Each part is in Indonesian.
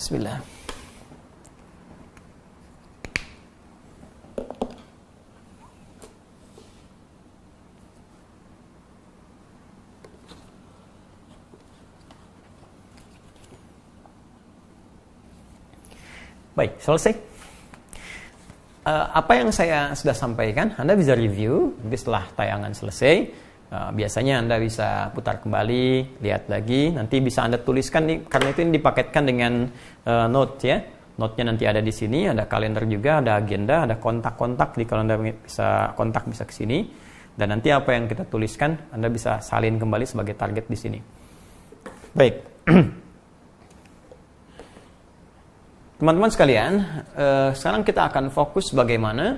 Bismillah. Baik, selesai. Apa yang saya sudah sampaikan, Anda bisa review. Nanti setelah tayangan selesai, biasanya Anda bisa putar kembali, lihat lagi. Nanti bisa Anda tuliskan nih, karena itu ini dipaketkan dengan note ya. Note-nya nanti ada di sini, ada kalender juga, ada agenda, ada kontak-kontak. Jadi kalau Anda bisa kontak bisa ke sini. Dan nanti apa yang kita tuliskan, Anda bisa salin kembali sebagai target di sini. Baik. Teman-teman sekalian, sekarang kita akan fokus bagaimana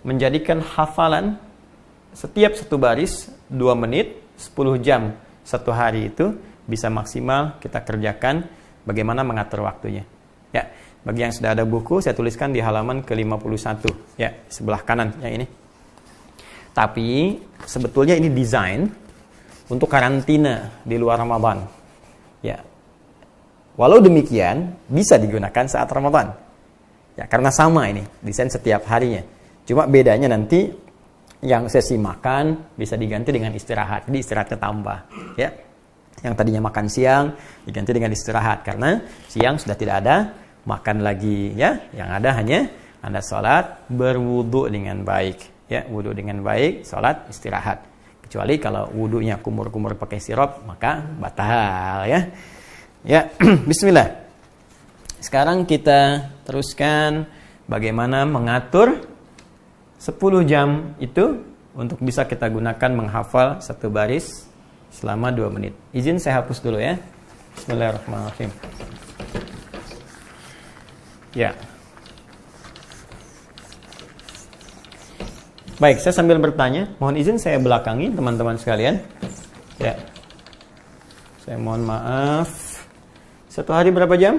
menjadikan hafalan setiap satu baris 2 menit, 10 jam satu hari itu bisa maksimal kita kerjakan, bagaimana mengatur waktunya. Ya, bagi yang sudah ada buku, saya tuliskan di halaman ke-51, ya, sebelah kanan yang ini. Tapi sebetulnya ini desain untuk karantina di luar Ramadan. Ya. Walau demikian, bisa digunakan saat Ramadan. Ya, karena sama ini, desain setiap harinya. Cuma bedanya nanti yang sesi makan bisa diganti dengan istirahat. Jadi istirahatnya tambah, ya. Yang tadinya makan siang diganti dengan istirahat karena siang sudah tidak ada makan lagi, ya. Yang ada hanya Anda sholat, berwudu dengan baik, ya. Wudu dengan baik, sholat, istirahat. Kecuali kalau wudunya kumur-kumur pakai sirup, maka batal, ya. Ya, bismillah. Sekarang kita teruskan bagaimana mengatur 10 jam itu untuk bisa kita gunakan menghafal satu baris selama 2 menit. Izin saya hapus dulu ya. Bismillahirrahmanirrahim. Ya. Baik, saya sambil bertanya, mohon izin saya belakangi teman-teman sekalian. Ya. Saya mohon maaf. Satu hari berapa jam?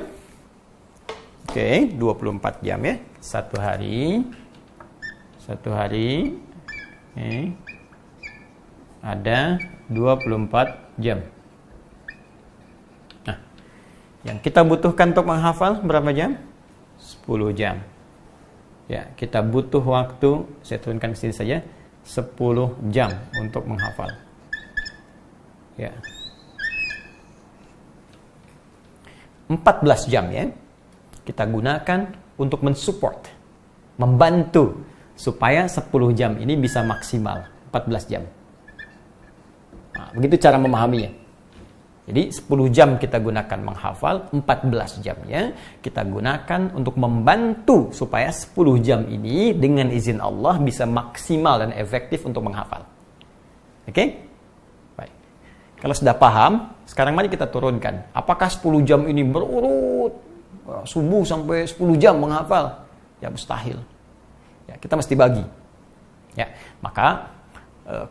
Oke, 24 jam ya. Satu hari. Okay. Ada 24 jam. Nah, yang kita butuhkan untuk menghafal berapa jam? 10 jam. Ya, kita butuh waktu, saya turunkan di sini saja, 10 jam untuk menghafal. Ya. 14 jam ya kita gunakan untuk mensupport, membantu supaya 10 jam ini bisa maksimal 14 jam. Nah, begitu cara memahaminya. Jadi 10 jam kita gunakan menghafal, 14 jamnya kita gunakan untuk membantu supaya 10 jam ini dengan izin Allah bisa maksimal dan efektif untuk menghafal. Oke? Kalau sudah paham, sekarang mari kita turunkan. Apakah 10 jam ini berurut? Subuh sampai 10 jam menghafal? Ya mustahil. Ya, kita mesti bagi. Ya, maka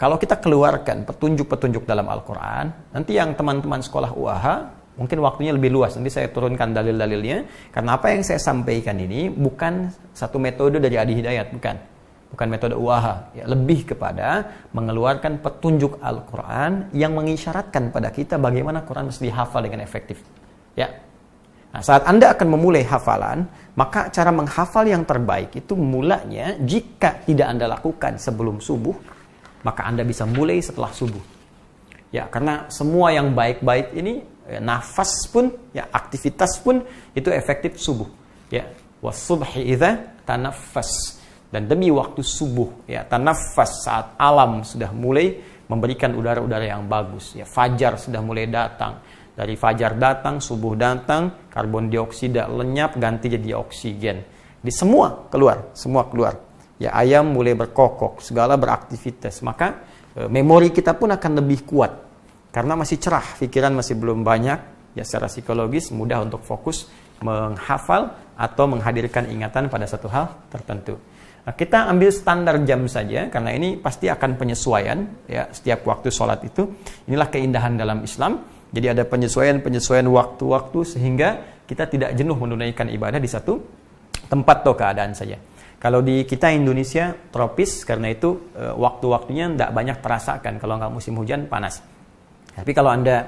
kalau kita keluarkan petunjuk-petunjuk dalam Al-Quran, nanti yang teman-teman sekolah UAH, mungkin waktunya lebih luas. Nanti saya turunkan dalil-dalilnya. Karena apa yang saya sampaikan ini bukan satu metode dari Adi Hidayat, bukan metode UAH, ya, lebih kepada mengeluarkan petunjuk Al-Quran yang mengisyaratkan pada kita bagaimana Quran mesti dihafal dengan efektif. Ya. Nah, saat Anda akan memulai hafalan, maka cara menghafal yang terbaik itu mulanya jika tidak Anda lakukan sebelum subuh, maka Anda bisa mulai setelah subuh. Ya, karena semua yang baik-baik ini, nafas pun, ya, aktivitas pun itu efektif subuh. Ya, was-subhi idza tanaffas. Dan demi waktu subuh, ya, tanafas saat alam sudah mulai memberikan udara-udara yang bagus. Ya, fajar sudah mulai datang. Dari fajar datang, subuh datang, karbon dioksida lenyap, ganti jadi oksigen. Di semua keluar. Ya, ayam mulai berkokok, segala beraktivitas. Maka memori kita pun akan lebih kuat. Karena masih cerah, pikiran masih belum banyak. Ya, secara psikologis mudah untuk fokus menghafal atau menghadirkan ingatan pada satu hal tertentu. Nah, kita ambil standar jam saja karena ini pasti akan penyesuaian ya setiap waktu sholat itu. Inilah keindahan dalam Islam. Jadi ada penyesuaian waktu-waktu sehingga kita tidak jenuh menunaikan ibadah di satu tempat atau keadaan saja. Kalau di kita Indonesia tropis, karena itu waktu-waktunya tidak banyak terasakan. Kalau nggak musim hujan panas. Tapi kalau Anda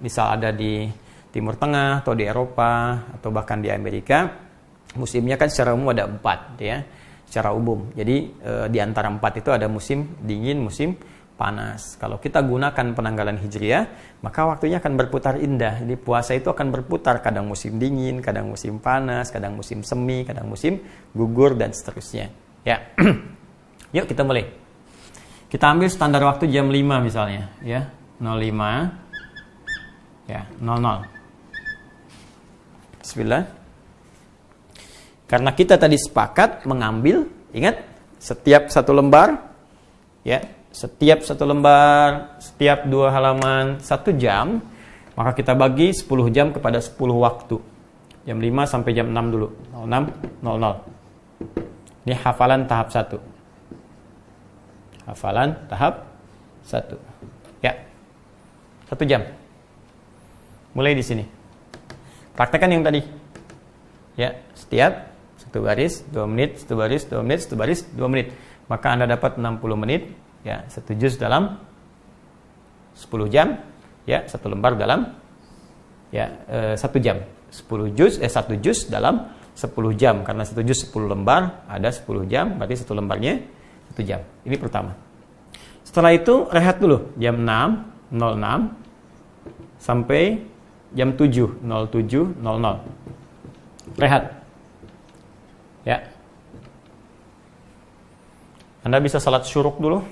misal ada di Timur Tengah atau di Eropa atau bahkan di Amerika, musimnya kan secara umum ada 4 ya, secara umum. Jadi di antara 4 itu ada musim dingin, musim panas. Kalau kita gunakan penanggalan Hijriah, maka waktunya akan berputar indah. Jadi puasa itu akan berputar, kadang musim dingin, kadang musim panas, kadang musim semi, kadang musim gugur dan seterusnya. Ya. Yuk kita mulai. Kita ambil standar waktu jam 5 misalnya, ya. 05 ya, 00. Bismillah. Karena kita tadi sepakat mengambil, ingat, setiap satu lembar, ya, setiap 2 halaman 1 jam, maka kita bagi 10 jam kepada 10 waktu. Jam 5 sampai jam 6 dulu. 06.00. Ini hafalan tahap 1. Hafalan tahap 1. Ya. 1 jam. Mulai di sini. Praktekkan yang tadi. Ya, setiap 1 baris, 2 menit, 1 baris, 2 menit, 1 baris, 2 menit. Maka Anda dapat 60 menit, ya, 1 juz dalam 10 jam, ya, 1 lembar dalam, ya, 1 jam. 1 juz dalam 10 jam. Karena 1 juz 10 lembar, ada 10 jam, berarti 1 lembarnya 1 jam. Ini pertama. Setelah itu, rehat dulu. Jam 6.06 sampai jam 7.07.00. Rehat. Ya. Anda bisa salat syuruk dulu.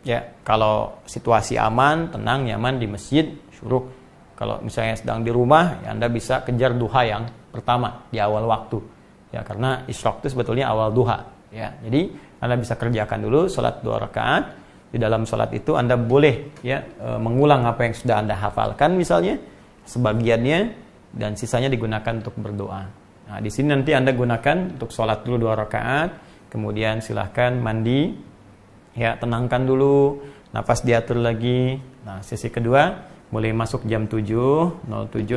Ya, kalau situasi aman, tenang, nyaman di masjid, syuruk. Kalau misalnya sedang di rumah, ya Anda bisa kejar duha yang pertama di awal waktu. Ya, karena isyraq itu sebetulnya awal duha. Ya, jadi Anda bisa kerjakan dulu salat 2 rakaat. Di dalam salat itu Anda boleh ya mengulang apa yang sudah Anda hafalkan misalnya sebagiannya, dan sisanya digunakan untuk berdoa. Nah, di sini nanti Anda gunakan untuk sholat dulu 2 rakaat, kemudian silahkan mandi, ya, tenangkan dulu, nafas diatur lagi. Nah, sesi kedua mulai masuk jam 7.07.00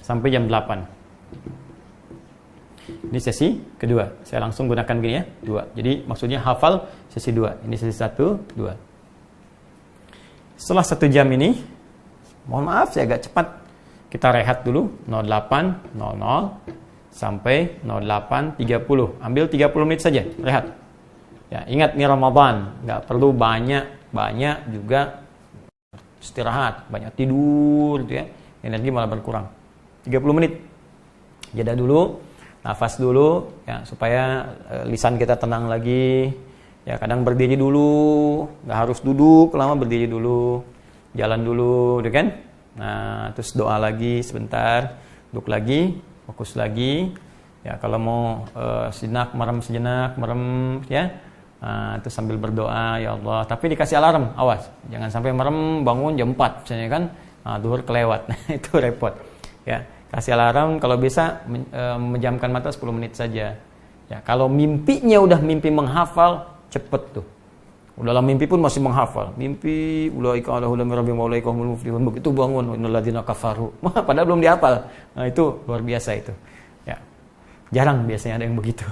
sampai jam 8. Ini sesi kedua. Saya langsung gunakan gini ya, 2. Jadi maksudnya hafal sesi 2. Ini sesi 1, 2. Setelah 1 jam ini, mohon maaf saya agak cepat. Kita rehat dulu 08.00 sampai 08.30. Ambil 30 menit saja rehat. Ya, ingat ini Ramadan, nggak perlu banyak juga istirahat, banyak tidur gitu ya. Energi malah berkurang. 30 menit. Jeda dulu, nafas dulu ya supaya lisan kita tenang lagi. Ya, kadang berdiri dulu, nggak harus duduk lama, berdiri dulu. Jalan dulu, gitu kan? Nah, terus doa lagi sebentar, duduk lagi, fokus lagi. Ya, kalau mau sejenak, merem, ya. Nah, terus sambil berdoa, ya Allah. Tapi dikasih alarm, awas, jangan sampai merem bangun jam 4, misalnya kan, nah, duhur kelewat, itu repot. Ya, kasih alarm, kalau bisa menjamkan mata 10 menit saja. Ya, kalau mimpinya udah mimpi menghafal, cepet tuh. Dalam mimpi pun masih menghafal. Mimpi ulaika ala hudan min rabbihim wa ulaika humul muflihun. Begitu bangun, innal ladzina kafaru. Padahal belum dihafal. Nah, itu luar biasa itu. Ya. Jarang biasanya ada yang begitu.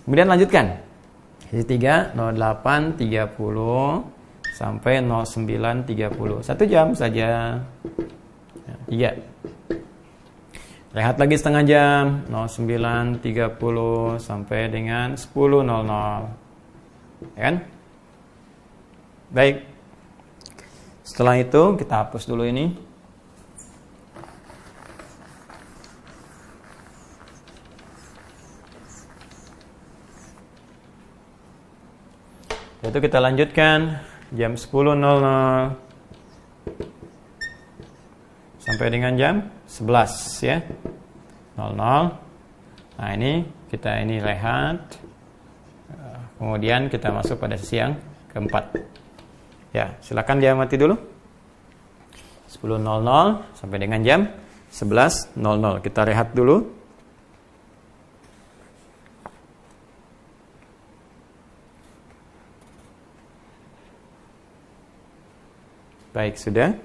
Kemudian lanjutkan. Sesi 3 08.30 sampai 09.30. 1 jam saja. Ya, 3. Rehat lagi setengah jam, 09.30 sampai dengan 10.00. Ya kan? Baik. Setelah itu kita hapus dulu ini. Itu kita lanjutkan jam 10.00 sampai dengan jam 11 ya. 00. Nah, ini kita rehat. Kemudian kita masuk pada sesi yang keempat. Ya, silakan diamati dulu. 10.00 sampai dengan jam 11.00. Kita rehat dulu. Baik, sudah.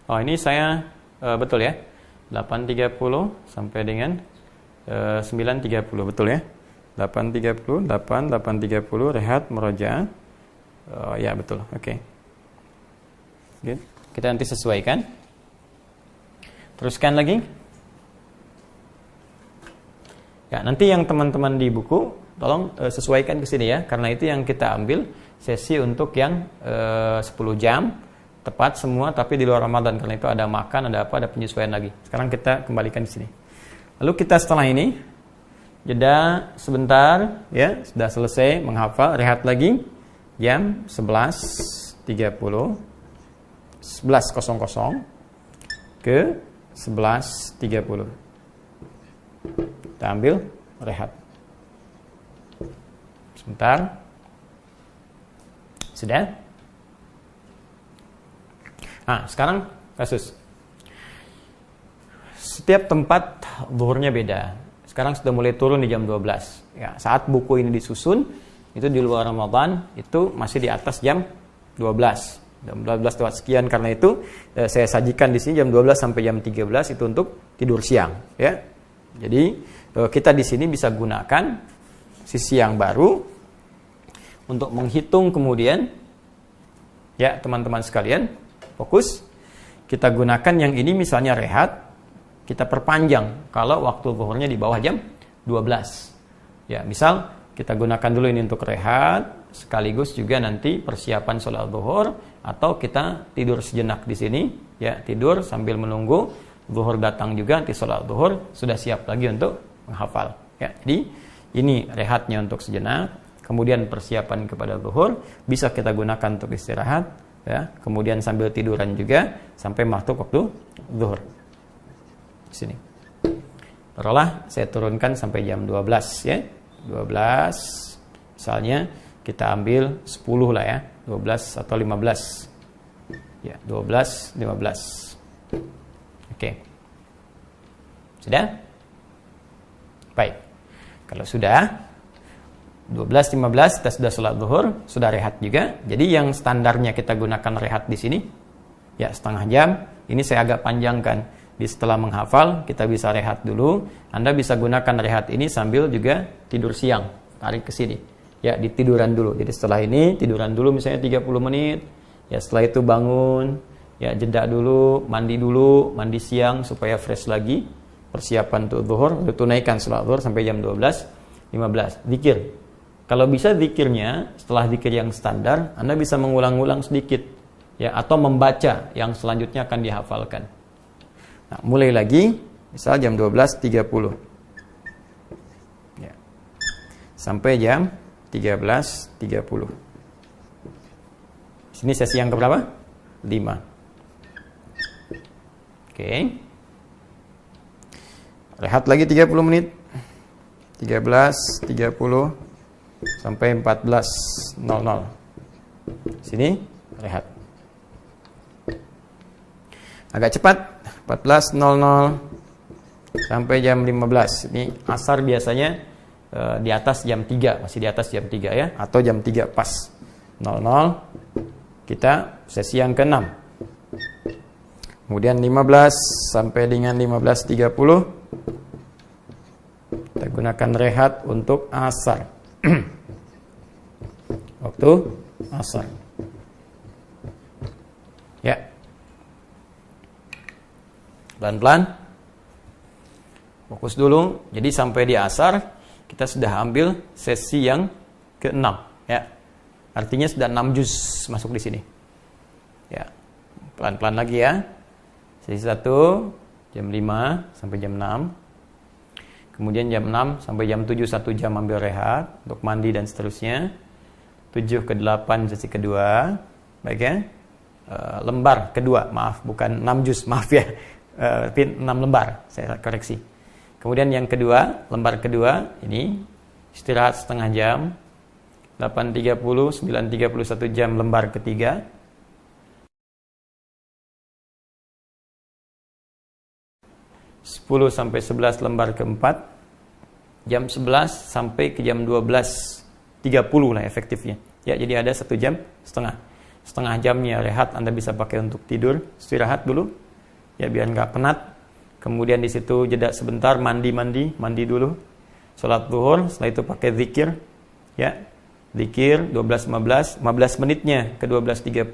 Oh, ini saya betul ya. 8.30 sampai dengan 9.30, betul ya. 8.30, 8.30 rehat meroja. Ya betul, oke. Good. Kita nanti sesuaikan. Teruskan lagi. Ya, nanti yang teman-teman di buku tolong sesuaikan ke sini ya, karena itu yang kita ambil sesi untuk yang 10 jam tepat semua, tapi di luar Ramadan, karena itu ada makan, ada apa, ada penyesuaian lagi. Sekarang kita kembalikan di sini. Lalu kita setelah ini jeda sebentar ya, sudah selesai menghafal, rehat lagi jam 11.30 11.00 ke 11.30. Kita ambil rehat sebentar. Sudah? Nah, sekarang kasus. Setiap tempat zuhurnya beda. Sekarang sudah mulai turun di jam 12. Ya, saat buku ini disusun, itu di luar Ramadan, itu masih di atas jam 12. Jam 12 lewat sekian, karena itu saya sajikan di sini jam 12 sampai jam 13 itu untuk tidur siang, ya. Jadi kita di sini bisa gunakan sisi yang baru untuk menghitung kemudian, ya teman-teman sekalian, fokus. Kita gunakan yang ini misalnya rehat, kita perpanjang kalau waktu zuhurnya di bawah jam 12. Ya, misal kita gunakan dulu ini untuk rehat, sekaligus juga nanti persiapan sholat zuhur, atau kita tidur sejenak di sini, ya tidur sambil menunggu zuhur datang juga, nanti sholat zuhur sudah siap lagi untuk menghafal. Ya, jadi ini rehatnya untuk sejenak, kemudian persiapan kepada zuhur bisa kita gunakan untuk istirahat, ya kemudian sambil tiduran juga sampai masuk waktu zuhur. Sini. Taruhlah saya turunkan sampai jam 12 ya. 12 misalnya kita ambil 10 lah ya, 12 atau 15 ya, 12, 15. Oke. Sudah? Baik, kalau sudah 12, 15 kita sudah sholat zuhur, sudah rehat juga. Jadi yang standarnya kita gunakan rehat di sini ya setengah jam. Ini saya agak panjangkan. Di setelah menghafal kita bisa rehat dulu. Anda bisa gunakan rehat ini sambil juga tidur siang, tarik ke sini. Ya, ditiduran dulu. Jadi setelah ini tiduran dulu misalnya 30 menit. Ya, setelah itu bangun, ya jeda dulu, mandi siang supaya fresh lagi. Persiapan untuk zuhur, lalu tunaikan sholat zuhur sampai jam 12.15. Zikir. Kalau bisa zikirnya setelah zikir yang standar, Anda bisa mengulang-ulang sedikit ya, atau membaca yang selanjutnya akan dihafalkan. Nah, mulai lagi misal jam 12.30 ya, sampai jam 13.30. Sini sesi yang keberapa? 5. Oke. Rehat lagi 30 menit. 13.30 sampai 14.00. Sini rehat. Agak cepat. 14.00 sampai jam 15. Ini asar biasanya di atas jam 3, masih di atas jam 3 ya, atau jam 3 pas 00 kita sesi yang ke-6. Kemudian 15 sampai dengan 15.30 kita gunakan rehat untuk asar. Waktu asar. Ya. Pelan-pelan. Fokus dulu. Jadi sampai di asar kita sudah ambil sesi yang ke-6 ya. Artinya sudah 6 juz masuk di sini. Ya. Pelan-pelan lagi ya. Sesi 1 jam 5 sampai jam 6. Kemudian jam 6 sampai jam 7 1 jam ambil rehat untuk mandi dan seterusnya. 7 ke 8 sesi kedua. Baik ya. Lembar kedua, maaf bukan 6 juz, maaf ya. 6 lembar, saya koreksi. Kemudian yang kedua, lembar kedua ini istirahat setengah jam. 8.30, 9.31 jam lembar ketiga. 10 sampai 11 lembar keempat. Jam 11 sampai ke jam 12.30 lah efektifnya. Ya, jadi ada 1 jam setengah. Setengah jamnya rehat, Anda bisa pakai untuk tidur, istirahat dulu. Ya biar nggak penat. Kemudian di situ jeda sebentar, mandi dulu, sholat zuhur, setelah itu pakai zikir, ya Zikir 12.15, 15 menitnya ke 12.30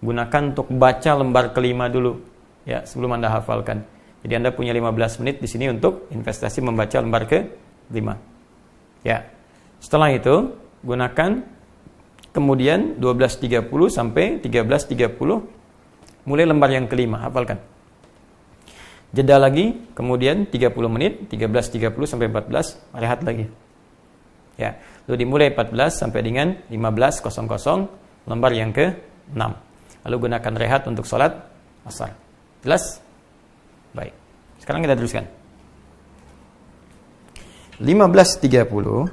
gunakan untuk baca lembar kelima dulu ya, sebelum Anda hafalkan. Jadi Anda punya 15 menit di sini untuk investasi membaca lembar ke-5. Ya. Setelah itu gunakan kemudian 12.30 sampai 13.30 mulai lembar yang kelima, hafalkan. Jeda lagi, kemudian 30 menit, 13.30 sampai 14, rehat lagi. Ya, lalu dimulai 14 sampai dengan 15.00 lembar yang ke-6. Lalu gunakan rehat untuk sholat asar. Jelas? Baik. Sekarang kita teruskan. 15.30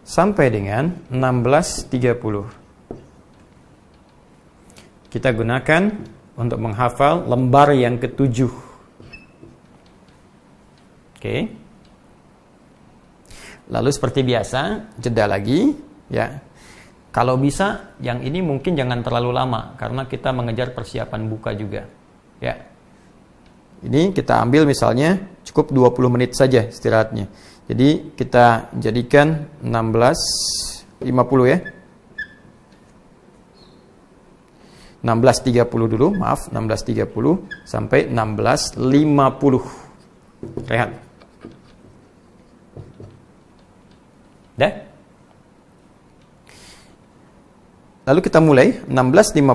sampai dengan 16.30 kita gunakan untuk menghafal lembar yang ke-7. Oke. Lalu seperti biasa, jeda lagi ya. Kalau bisa yang ini mungkin jangan terlalu lama karena kita mengejar persiapan buka juga. Ya. Ini kita ambil misalnya cukup 20 menit saja istirahatnya. Jadi kita jadikan 16.50 ya. 16.30 dulu, maaf, 16.30 sampai 16.50. Rehat. Dah? Lalu kita mulai 16.50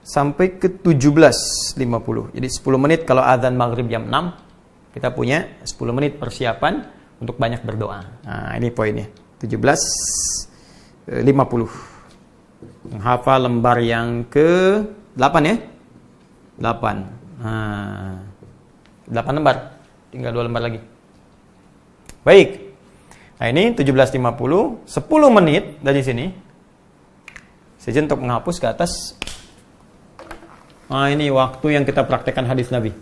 sampai ke 17.50. Jadi 10 menit kalau azan maghrib jam 6, kita punya 10 menit persiapan untuk banyak berdoa. Nah, ini poinnya. 17.50. Menghafal lembar yang ke-8 ya? 8. Nah, 8 lembar. Tinggal 2 lembar lagi. Baik. Nah, ini 17.50, 10 menit dari sini. Saja untuk menghapus ke atas. Nah, ini waktu yang kita praktekkan hadis Nabi.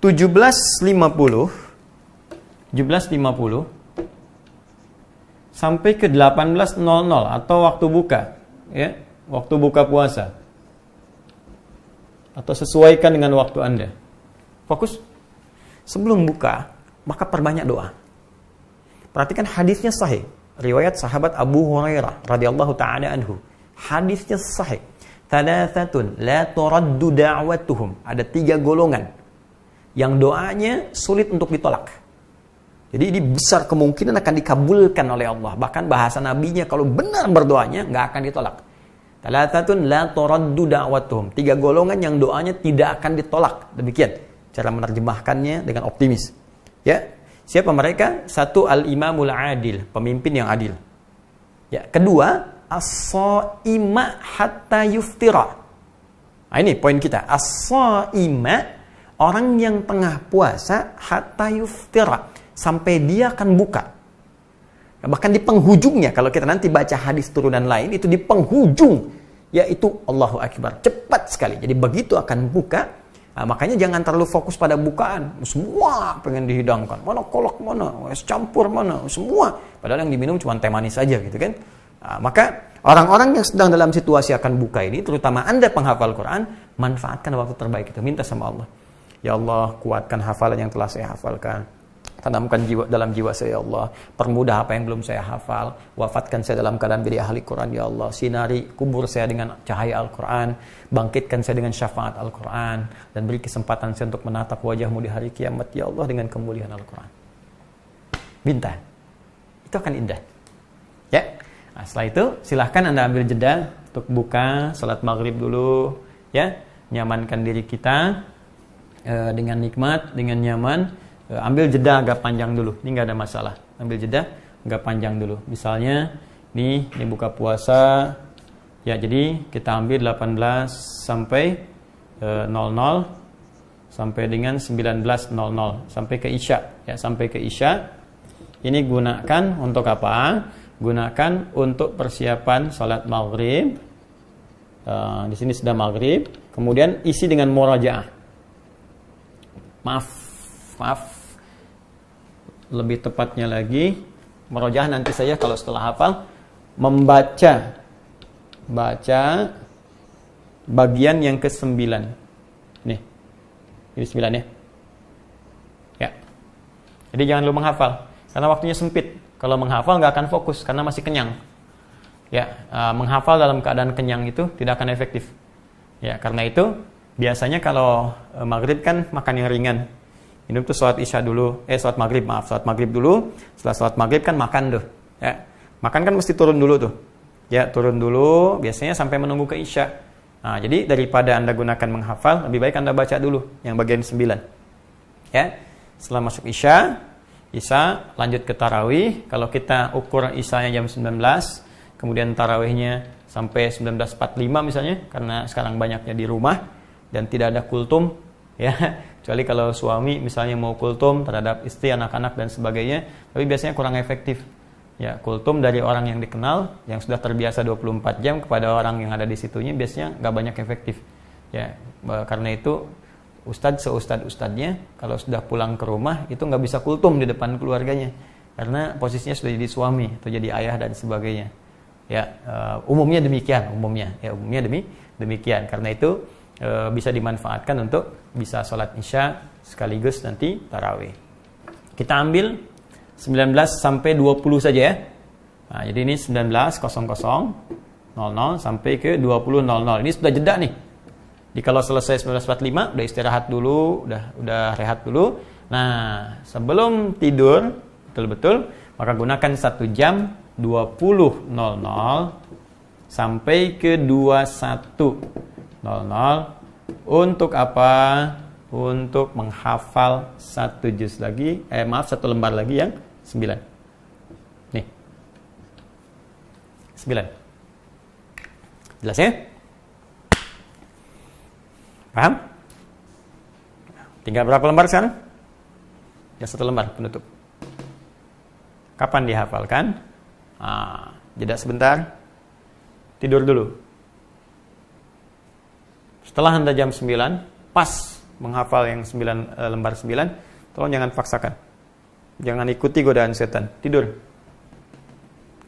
17.50 sampai ke 18.00 atau waktu buka, ya, waktu buka puasa. Atau sesuaikan dengan waktu Anda. Fokus. Sebelum buka, maka perbanyak doa. Perhatikan hadisnya sahih. Riwayat sahabat Abu Hurairah radhiyallahu taala anhu. Hadisnya sahih. Thalathatun la turaddu da'watuhum. Ada 3 golongan yang doanya sulit untuk ditolak. Jadi ini besar kemungkinan akan dikabulkan oleh Allah. Bahkan bahasa nabinya kalau benar berdoanya nggak akan ditolak. Thalathatun la turaddu da'watuhum. 3 golongan yang doanya tidak akan ditolak. Demikian cara menerjemahkannya dengan optimis. Ya, siapa mereka? 1, al-imamul adil, pemimpin yang adil. Ya, kedua, as-shaima hatta yuftira. Nah, ini poin kita. As-shaima, orang yang tengah puasa hatta yuftira, sampai dia akan buka. Bahkan di penghujungnya, kalau kita nanti baca hadis turunan lain, itu di penghujung, yaitu Allahu Akbar, cepat sekali. Jadi begitu akan buka. Nah, makanya jangan terlalu fokus pada bukaan. Semua pengen dihidangkan. Mana kolak, mana es campur, mana semua. Padahal yang diminum cuma teh manis saja gitu kan. Nah, maka orang-orang yang sedang dalam situasi akan buka ini, terutama Anda penghafal Quran, manfaatkan waktu terbaik itu. Minta sama Allah. Ya Allah, kuatkan hafalan yang telah saya hafalkan. Tanamkan dalam jiwa saya, ya Allah. Permudah apa yang belum saya hafal. Wafatkan saya dalam keadaan menjadi ahli Quran, ya Allah. Sinari kubur saya dengan cahaya Al-Quran. Bangkitkan saya dengan syafaat Al-Quran. Dan beri kesempatan saya untuk menatap wajah-Mu di hari kiamat, ya Allah, dengan kemuliaan Al-Quran. Minta. Itu akan indah. Ya. Nah, setelah itu, silahkan Anda ambil jeda untuk buka, salat maghrib dulu. Ya. Nyamankan diri kita dengan nikmat, dengan nyaman. Ambil jeda agak panjang dulu. Ini nggak ada masalah. Ambil jeda agak panjang dulu. Misalnya, ini buka puasa. Ya, jadi kita ambil 18 sampai 00 sampai dengan 19.00 sampai ke Isya. Ya, sampai ke Isya. Ini gunakan untuk apa? Gunakan untuk persiapan salat maghrib. Di sini sudah maghrib. Kemudian isi dengan murajaah. Maaf. Lebih tepatnya lagi, murojaah nanti saya kalau setelah hafal membaca bagian yang ke-9. Nih. Ini 9 ya. Ya. Jadi jangan lu menghafal karena waktunya sempit. Kalau menghafal nggak akan fokus karena masih kenyang. Ya, menghafal dalam keadaan kenyang itu tidak akan efektif. Ya, karena itu biasanya kalau maghrib kan makan yang ringan. Minum tuh sholat isya dulu, sholat maghrib dulu. Setelah sholat maghrib kan makan tuh. Ya, makan kan mesti turun dulu tuh. Ya, turun dulu, biasanya sampai menunggu ke isya. Nah, jadi daripada Anda gunakan menghafal, lebih baik Anda baca dulu yang bagian 9. Ya, setelah masuk isya lanjut ke tarawih. Kalau kita ukur isyanya jam 19, kemudian tarawihnya sampai 19.45 misalnya, karena sekarang banyaknya di rumah dan tidak ada kultum, ya, kecuali kalau suami misalnya mau kultum terhadap istri, anak-anak dan sebagainya, tapi biasanya kurang efektif. Ya, kultum dari orang yang dikenal, yang sudah terbiasa 24 jam kepada orang yang ada di situnya, biasanya nggak banyak efektif. Ya, karena itu ustadznya kalau sudah pulang ke rumah itu nggak bisa kultum di depan keluarganya, karena posisinya sudah jadi suami atau jadi ayah dan sebagainya. Ya, umumnya demikian. Umumnya demikian. Karena itu bisa dimanfaatkan untuk bisa sholat isya sekaligus nanti tarawih. Kita ambil 19 sampai 20 saja ya. Nah, jadi ini 19.00 sampai ke 20.00. Ini sudah jeda nih. Jadi kalau selesai 19.45 udah istirahat dulu, udah rehat dulu. Nah, sebelum tidur betul-betul maka gunakan 1 jam 20.00 sampai ke 21.00 untuk apa? Untuk menghafal 1 juz lagi, 1 lembar lagi yang 9. Nih. 9. Jelas ya? Paham? Tinggal berapa lembar sekarang? Ya 1 lembar penutup. Kapan dihafalkan? Jeda sebentar. Tidur dulu. Setelah Anda jam 9, pas menghafal yang 9 lembar 9, tolong jangan paksakan. Jangan ikuti godaan setan. Tidur.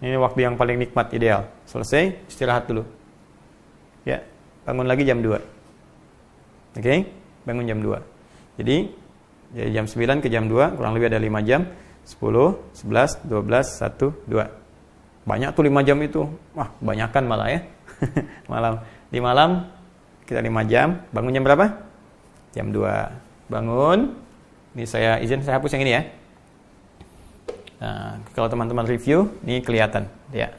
Ini waktu yang paling nikmat, ideal. Selesai, istirahat dulu. Ya, bangun lagi jam 2. Oke? Bangun jam 2. Jadi jam 9 ke jam 2, kurang lebih ada 5 jam. 10, 11, 12, 1, 2. Banyak tuh 5 jam itu. Wah, kebanyakan malah ya. Di malam kita 5 jam. Bangun jam berapa? Jam 2. Bangun. Ini saya hapus yang ini ya. Nah, kalau teman-teman review, ini kelihatan, ya.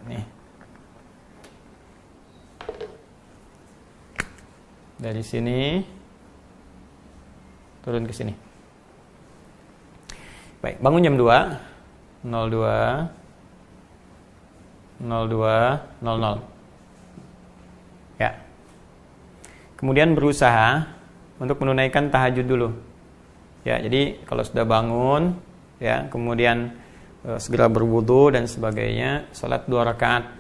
Nih. Dari sini turun ke sini. Baik, bangun jam 2. 02 00. Ya. Kemudian berusaha untuk menunaikan tahajud dulu. Ya, jadi kalau sudah bangun, ya, kemudian segera berwudu dan sebagainya, salat 2 rakaat.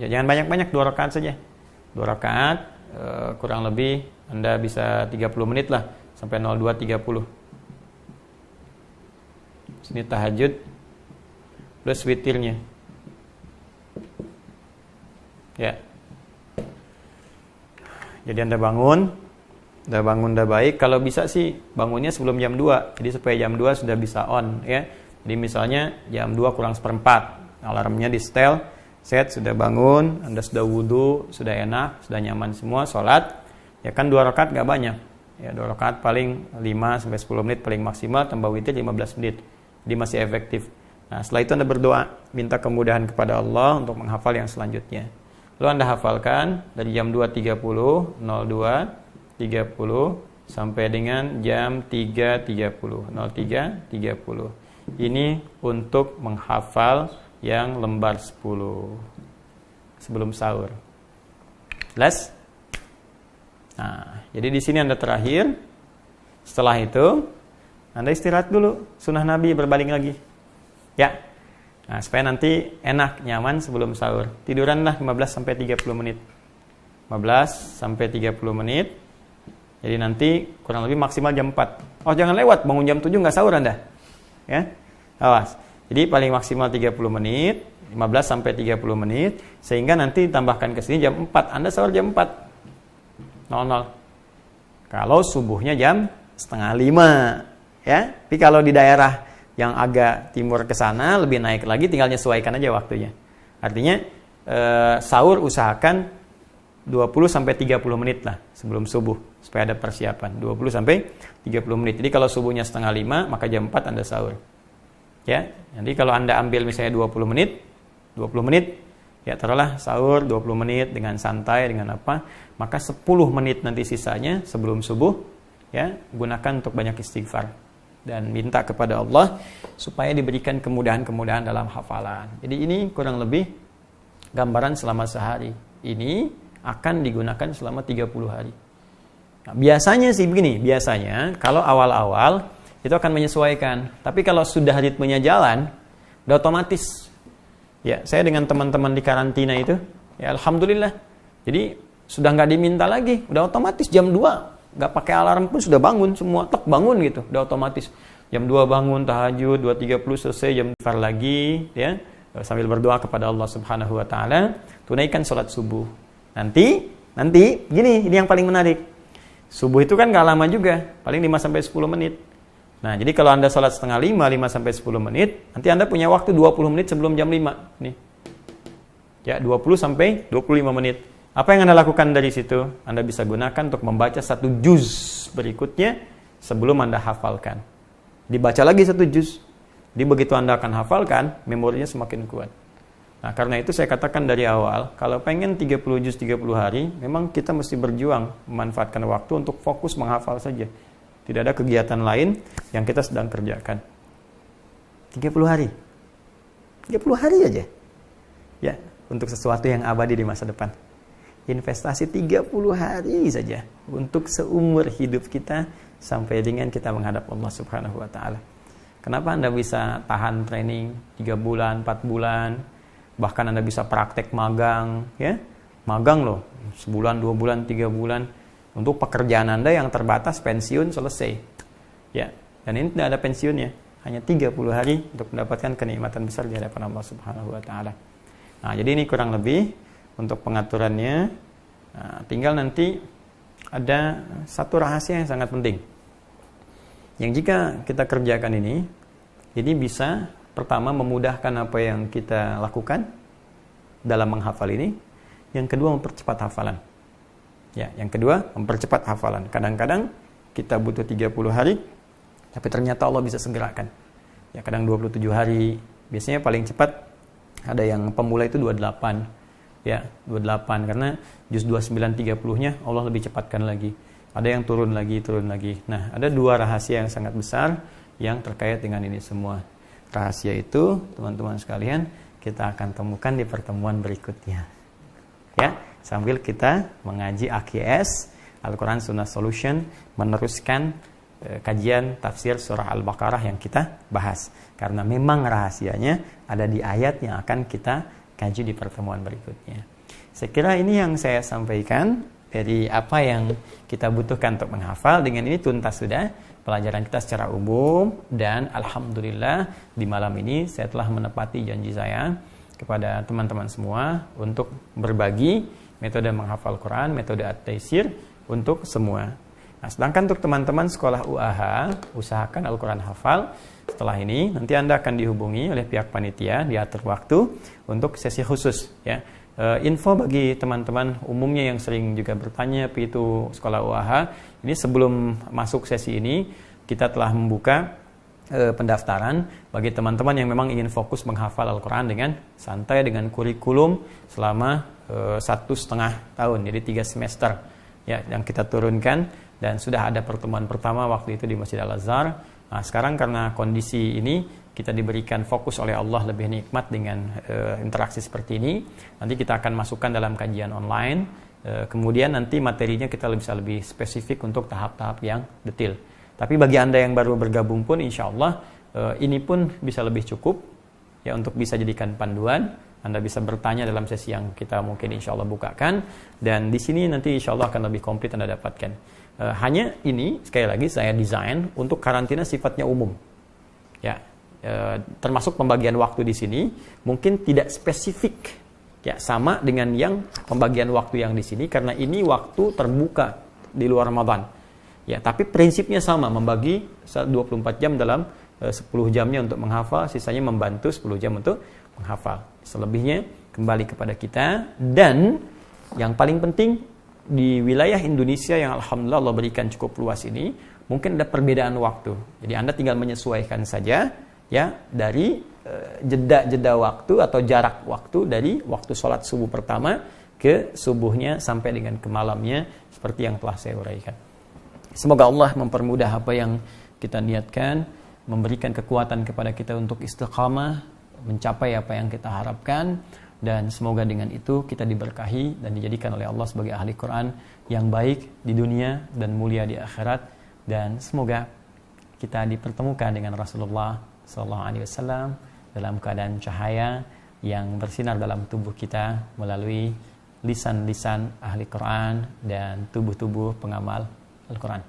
Ya, jangan banyak-banyak, 2 rakaat saja. 2 rakaat, kurang lebih Anda bisa 30 menit lah, sampai 02.30. Sini tahajud plus witirnya. Ya. Jadi Anda bangun, udah baik. Kalau bisa sih bangunnya sebelum jam 2. Jadi supaya jam 2 sudah bisa on ya. Jadi misalnya jam 2 kurang 1/4, alarmnya di setel, set, sudah bangun, Anda sudah wudu, sudah enak, sudah nyaman semua, sholat. Ya kan 2 rakaat gak banyak. Ya 2 rakaat paling 5 sampai 10 menit paling maksimal, tambah witir 15 menit. Jadi masih efektif. Nah, setelah itu Anda berdoa, minta kemudahan kepada Allah untuk menghafal yang selanjutnya. Lalu Anda hafalkan dari jam 2.30, 02.30 sampai dengan jam 3.30, 03.30. Ini untuk menghafal yang lembar 10 sebelum sahur. Jelas? Nah, jadi di sini Anda terakhir. Setelah itu Anda istirahat dulu, sunnah Nabi berbaling lagi. Ya. Nah, supaya nanti enak, nyaman sebelum sahur. Tiduranlah 15 sampai 30 menit. 15 sampai 30 menit. Jadi nanti kurang lebih maksimal jam 4. Oh, jangan lewat, bangun jam 7 enggak sahur Anda. Ya. Awas. Jadi paling maksimal 30 menit, 15 sampai 30 menit, sehingga nanti tambahkan ke sini jam 4. Anda sahur jam 4.00. Kalau subuhnya jam 4:30, ya. Tapi kalau di daerah yang agak timur ke sana lebih naik lagi, tinggal nyesuaikan aja waktunya. Artinya sahur usahakan 20 sampai 30 menit lah sebelum subuh supaya ada persiapan. 20 sampai 30 menit. Jadi kalau subuhnya 4:30, maka jam 4 Anda sahur. Ya. Nanti kalau Anda ambil misalnya 20 menit, ya taruhlah sahur 20 menit dengan santai, dengan apa, maka 10 menit nanti sisanya sebelum subuh, ya, gunakan untuk banyak istighfar dan minta kepada Allah supaya diberikan kemudahan-kemudahan dalam hafalan. Jadi ini kurang lebih gambaran selama sehari. Ini akan digunakan selama 30 hari. Nah, biasanya sih begini, biasanya kalau awal-awal itu akan menyesuaikan. Tapi kalau sudah ritmenya jalan, udah otomatis. Ya, saya dengan teman-teman di karantina itu, ya alhamdulillah. Jadi sudah nggak diminta lagi, udah otomatis jam 2, nggak pakai alarm pun sudah bangun semua, tek bangun gitu, udah otomatis. Jam 2 bangun tahajud, 2.30 selesai, jam 4 lagi, ya, sambil berdoa kepada Allah Subhanahu wa taala, tunaikan sholat subuh. Nanti gini, ini yang paling menarik. Subuh itu kan nggak lama juga, paling 5 sampai 10 menit. Nah, jadi kalau Anda sholat 4:30, 5 sampai 10 menit, nanti Anda punya waktu 20 menit sebelum jam 5. Nih. Ya, 20 sampai 25 menit. Apa yang Anda lakukan dari situ? Anda bisa gunakan untuk membaca 1 juz berikutnya sebelum Anda hafalkan. Dibaca lagi 1 juz. Jadi begitu Anda akan hafalkan, memorinya semakin kuat. Nah, karena itu saya katakan dari awal, kalau pengen 30 juz 30 hari, memang kita mesti berjuang memanfaatkan waktu untuk fokus menghafal saja. Tidak ada kegiatan lain yang kita sedang kerjakan. 30 hari. 30 hari aja. Ya, untuk sesuatu yang abadi di masa depan. Investasi 30 hari saja untuk seumur hidup kita sampai dengan kita menghadap Allah Subhanahu wa taala. Kenapa Anda bisa tahan training 3 bulan, 4 bulan, bahkan Anda bisa praktek magang, ya? Magang loh, sebulan, 2 bulan, 3 bulan. Untuk pekerjaan Anda yang terbatas, pensiun selesai. Ya, dan ini tidak ada pensiunnya. Hanya 30 hari untuk mendapatkan kenikmatan besar di hadapan Allah Subhanahu wa taala. Nah, jadi ini kurang lebih untuk pengaturannya. Nah, tinggal nanti ada satu rahasia yang sangat penting. Yang jika kita kerjakan ini bisa pertama memudahkan apa yang kita lakukan dalam menghafal ini. Yang kedua, mempercepat hafalan. Ya, yang kedua, mempercepat hafalan. Kadang-kadang kita butuh 30 hari, tapi ternyata Allah bisa segerakan. Ya, kadang 27 hari. Biasanya paling cepat ada yang pemula itu 28. Ya, 28 karena juz 29 30-nya Allah lebih cepatkan lagi. Ada yang turun lagi. Nah, ada 2 rahasia yang sangat besar yang terkait dengan ini semua. Rahasia itu, teman-teman sekalian, kita akan temukan di pertemuan berikutnya. Ya, sambil kita mengaji AKS, Al-Quran Sunnah Solution, meneruskan kajian tafsir surah Al-Baqarah yang kita bahas. Karena memang rahasianya ada di ayat yang akan kita kaji di pertemuan berikutnya. Saya kira ini yang saya sampaikan dari apa yang kita butuhkan untuk menghafal. Dengan ini tuntas sudah pelajaran kita secara umum, dan alhamdulillah di malam ini saya telah menepati janji saya kepada teman-teman semua untuk berbagi metode menghafal Quran, metode At-Taisir untuk semua. Nah, sedangkan untuk teman-teman sekolah UAH, usahakan Al-Quran hafal. Setelah ini nanti Anda akan dihubungi oleh pihak panitia, diatur waktu untuk sesi khusus, ya. Info bagi teman-teman umumnya yang sering juga bertanya itu sekolah UAH, ini sebelum masuk sesi ini kita telah membuka pendaftaran bagi teman-teman yang memang ingin fokus menghafal Al-Quran dengan santai, dengan kurikulum selama 1,5 tahun, jadi 3 semester, ya, yang kita turunkan, dan sudah ada pertemuan pertama waktu itu di Masjid Al-Azhar. Nah, sekarang karena kondisi ini kita diberikan fokus oleh Allah lebih nikmat dengan interaksi seperti ini. Nanti kita akan masukkan dalam kajian online. Kemudian nanti materinya kita bisa lebih spesifik untuk tahap-tahap yang detail. Tapi bagi Anda yang baru bergabung pun, insya Allah ini pun bisa lebih cukup, ya, untuk bisa jadikan panduan. Anda bisa bertanya dalam sesi yang kita mungkin insya Allah bukakan. Dan di sini nanti insya Allah akan lebih komplit Anda dapatkan. Hanya ini sekali lagi saya desain untuk karantina sifatnya umum. Ya, termasuk pembagian waktu di sini mungkin tidak spesifik ya sama dengan yang pembagian waktu yang di sini karena ini waktu terbuka di luar Ramadan. Ya, tapi prinsipnya sama, membagi 24 jam dalam 10 jamnya untuk menghafal, sisanya membantu 10 jam untuk menghafal. Selebihnya kembali kepada kita, dan yang paling penting di wilayah Indonesia yang alhamdulillah Allah berikan cukup luas ini, mungkin ada perbedaan waktu. Jadi Anda tinggal menyesuaikan saja ya dari jeda-jeda waktu atau jarak waktu dari waktu sholat subuh pertama ke subuhnya sampai dengan ke malamnya seperti yang telah saya uraikan. Semoga Allah mempermudah apa yang kita niatkan, memberikan kekuatan kepada kita untuk istiqamah, mencapai apa yang kita harapkan, dan semoga dengan itu kita diberkahi dan dijadikan oleh Allah sebagai ahli Quran yang baik di dunia dan mulia di akhirat, dan semoga kita dipertemukan dengan Rasulullah SAW dalam keadaan cahaya yang bersinar dalam tubuh kita melalui lisan-lisan ahli Quran dan tubuh-tubuh pengamal Al-Quran.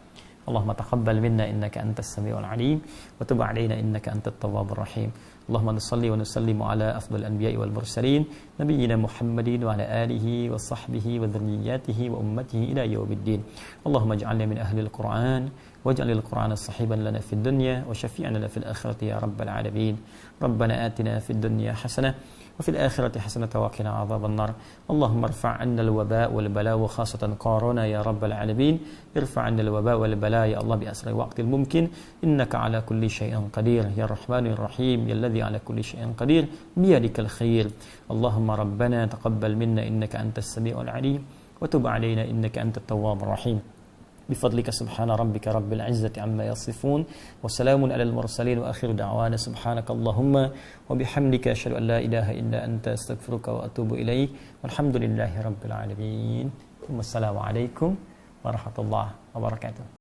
Allahumma taqabbal minna innaka antas samiul alim wa tub alaina innaka antat tawwabur rahim. Allahumma nusalli wa nusallimu ala afdal anbiya'i wal mursalin nabiyyina Muhammadin wa ala alihi wa sahbihi wa dhurriyyatihi wa ummatihi ila yaumiddin. Allahumma ij'alna min ahli al-Qur'an waj'alil Qur'ana sahiban lana fid dunya wa syafi'an lana fil akhirati ya rabbal alamin. Rabbana atina fid dunya hasanah وفي الآخرة حسنة وقنا عذاب النار. اللهم ارفع عنا الوباء والبلاء وخاصة كورونا يا رب العالمين. ارفع عنا الوباء والبلاء يا الله بأسرع وقت الممكن، إنك على كل شيء قدير يا الرحمن الرحيم يا الذي على كل شيء قدير بيدك الخير. اللهم ربنا تقبل منا إنك أنت السميع العليم وتب علينا إنك أنت التواب الرحيم. بفضلك سبحان ربك رب العزة عما يصفون وسلام على المرسلين وآخر دعوانا سبحانك اللهم وبحمدك أشهد أن لا إله إلا أنت أستغفرك وأتوب إليك والحمد لله رب العالمين. السلام عليكم ورحمة الله وبركاته.